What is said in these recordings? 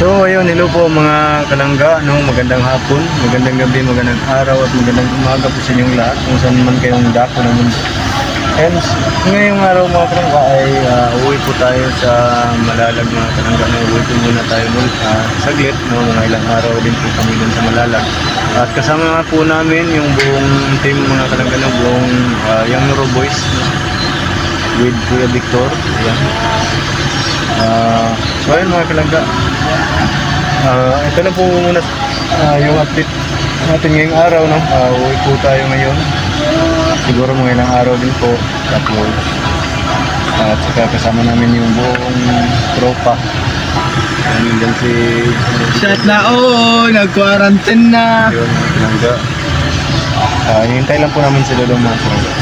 So ayun, hello po mga kalangga, no? Magandang hapon, magandang gabi, magandang araw at magandang umaga po sa inyong lahat kung saan man kayong dako ng mundo. And ngayong araw mga kalangga ay uwi po tayo sa Malalag mga kalangga. Uwi po muna tayo saglit, no? Mga ilang araw din po kami dun sa Malalag. At kasama nga po namin yung buong team mga kalangga, no? Buong Young Noro Boys, no? With Kuya Victor. Ayan. So ayun mga kalangga, ito na po muna yung update natin ngayong araw, no? Uwi po tayo ngayon, siguro mga ilang araw din po. Tapos at saka kasama namin yung buong tropa. Yan din si shot na nag-quarantine na. yun mga kalangga. Hihintay lang po namin sila doon mga kalangga.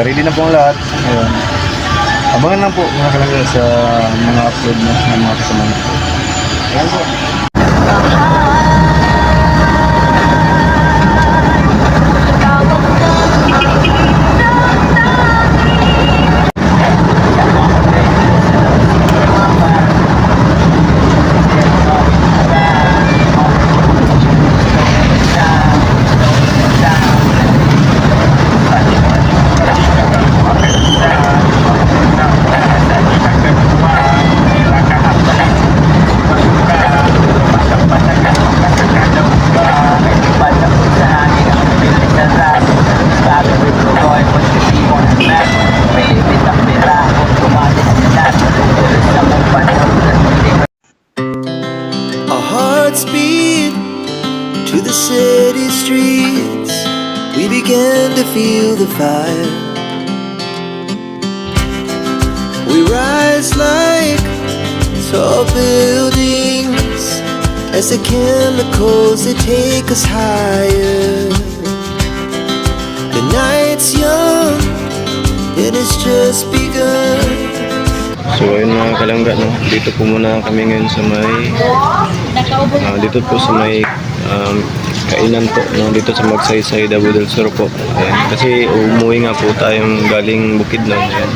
Ready na po ang lahat. Ayun. Abangan lang po mga kalangga sa mga upload na ng mga kasama na po. Ayan po. To the city streets, we began to feel the fire. We rise like tall buildings as the chemicals they take us higher. The night's young and it's just begun. So ayun mga kalangga, no? Dito po muna kami ngayon sa may dito po sa may kainan po, no? Dito sa Magsaysay, Davao del Sur po. Ayan. Kasi umuwi nga po tayong galing Bukidnon. Ayan.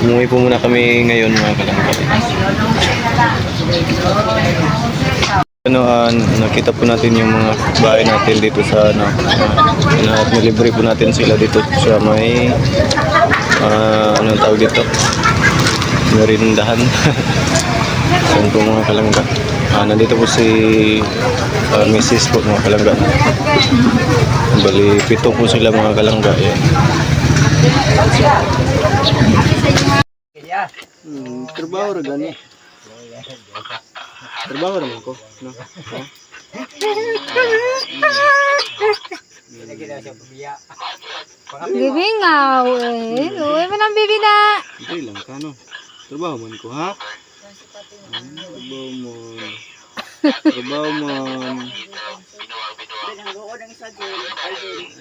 Umuwi po muna kami ngayon mga kalangga. Nakita po natin yung mga bahay natin dito sa at nilibre po natin sila dito sa may anong tawag dito, merindahan. Ayan po mga kalangga. Nandito po si Mrs. po mga kalangga. Bali, 7 po sila mga kalangga. Ayan. Trabaho rin gani. Trabaho rin ako. No? Bibi nga, uwi. Uwi mo ng bibi na. Hindi lang ka, no? Trabaho mo ko, ha? Trabaho mo. Trabaho mo.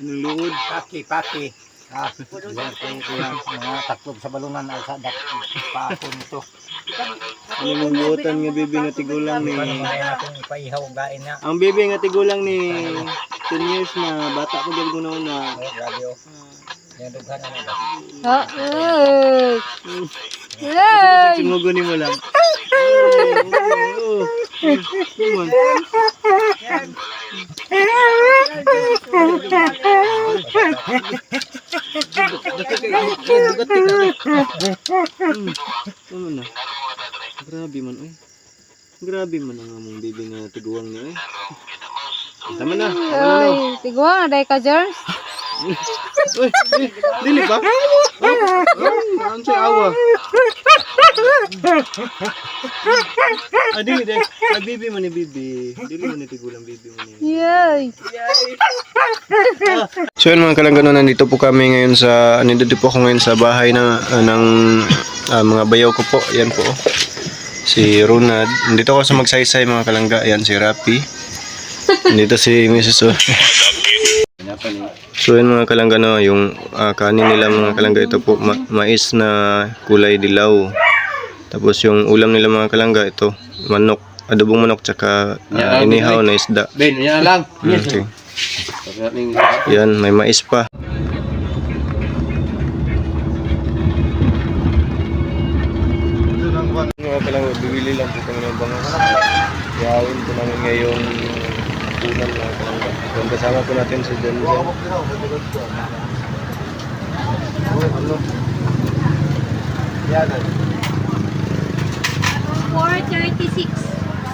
Anong luod? Paki. Mga taklob sa balungan ay sa pakon ito. Ano mong buotan nga bibi nga tigulang ni... Natin ipaihaw ang gain niya. Ang bibi nga tigulang ni 10 years na bata ko dyan ko na. Grabe o. Yan dughan na nila. Simugo ni mo lang. Kuman. Ano na? Grabe man, oy. Grabe man ang among bibi nga tiguang niya, oy. Tama na. Ay, tigwa nga, dahil ka, Jerms. Uy, dili ba? Ano siya awa? Dili. Bibi man ni bibi. Dili man ni tigulang bibi man ni. Yay! So yun mga kalangga, nandito po kami ngayon nandito po ako ngayon sa bahay ng mga bayaw ko po. Ayan po. Si Ronald. Nandito ako sa Magsaysay mga kalangga. Ayan si Rapi. Nandito si Mrs. So yun mga kalangga, no, yung kanin nila mga kalangga, ito po mais na kulay dilaw. Tapos yung ulam nila mga kalangga, ito manok, adobong manok tsaka inihaw na isda. Ben, yan lang. Okay. Yan, may mais pa. mga kalangga, bibili lang po kami ng bangus. Yawin po namin ngayong punan mga kalangga. Kung kasama po natin si Jan Jan. 436.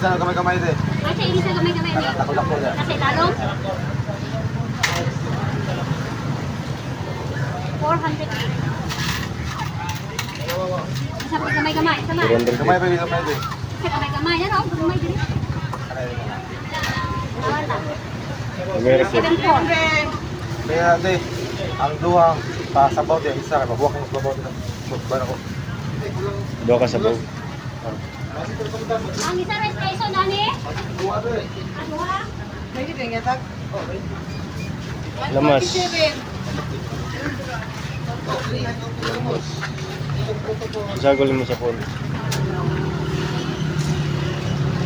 Saan kamay-kamay din? Kasi ini sa gamay-gamay ni. Tako-tako na. Kasi talong. 400. Sa gamay-gamay, sama. 400. Kamay pa kamay din. Sa gamay-gamay, yan oh, gamay din. Wala. Meron po. 74. Kaya ate, ang duhang pasabaw din isa, mabuhak ng sabaw din. Bana ko. Doon ka sa bawang. Ang isa rice peso nani? Aduha. Lamas. Sagol mo sa phone.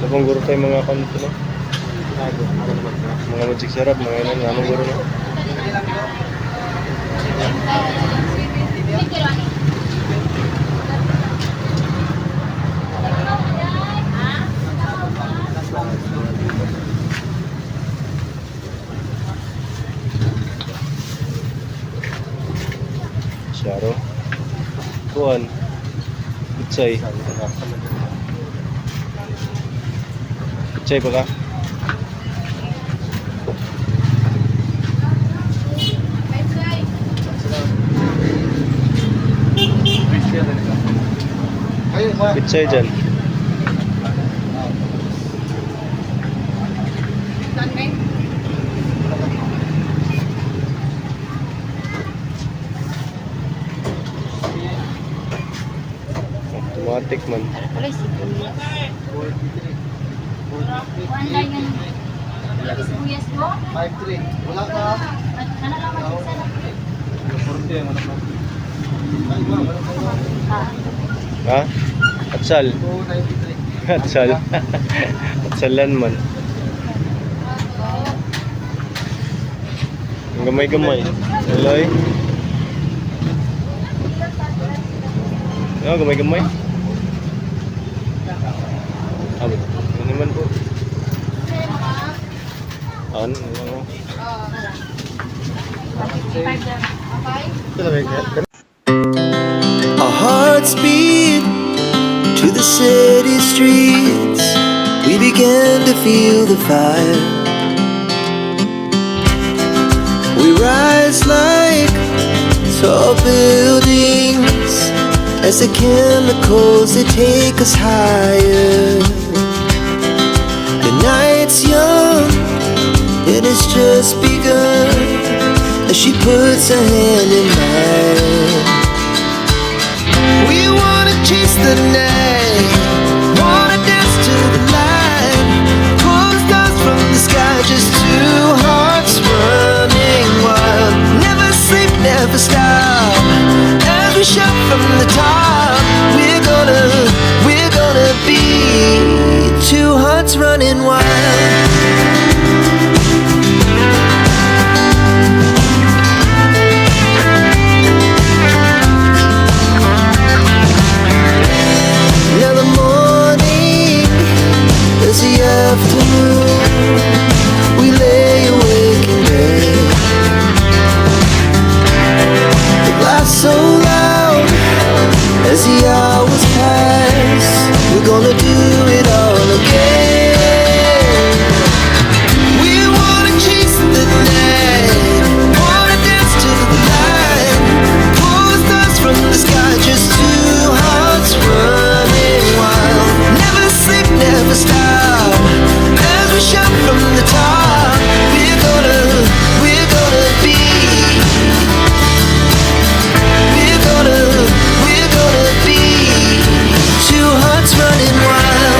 Sabong guro tayo mga kanto no? Mga magic sarap, mga ilan, anong guro no? Sige Rani. Syaro. Kuan. Pitsay. Pitsay pa ka? Pitsay dyan. Automatic man. Wala sibuyas. Wala yun. Sibuyas mo? 5-3. Wala ka. Nalalaman din sana. Ha? Atsal. 293. Atsal. Atsalan man. Ang gamay-gamay. Alay. Ano, gamay-gamay? Abot. Ano naman po? Ano? Our hearts beat to the city streets. We began to feel the fire. We rise like tall buildings as the chemicals they take us higher. The night's young, it has just begun as she puts her hand in mine. We wanna chase the night, wanna dance to the light, pull the stars from the sky, just two hearts running wild. Never sleep, never stop, as we shout from the top. We're gonna be two hearts running wild. Now the morning is the afternoon. We lay awake in bed. The glass so loud as the hours pass. We're gonna do it all again. We wanna chase the night, wanna dance to the light, pull the stars from the sky, just two hearts running wild. Never sleep, never stop, as we shout from the top. We're gonna be. We're gonna be two hearts running wild.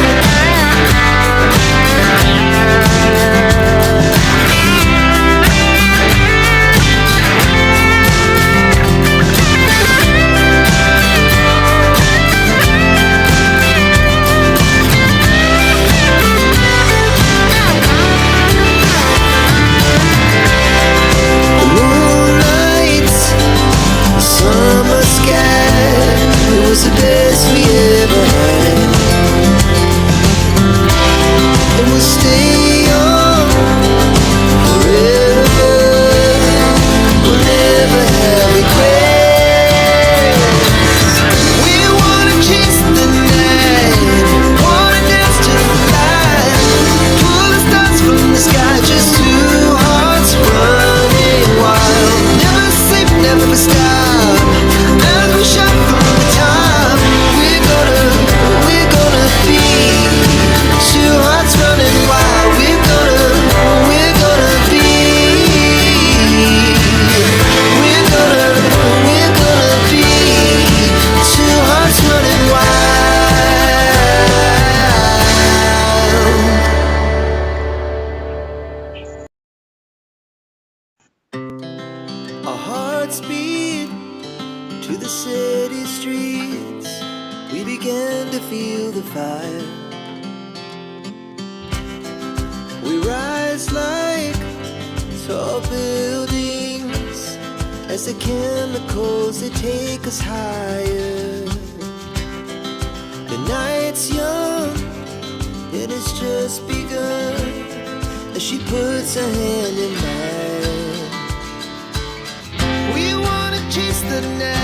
tall buildings as the chemicals they take us higher. The night's young, it has just begun as she puts her hand in mine. We wanna chase the night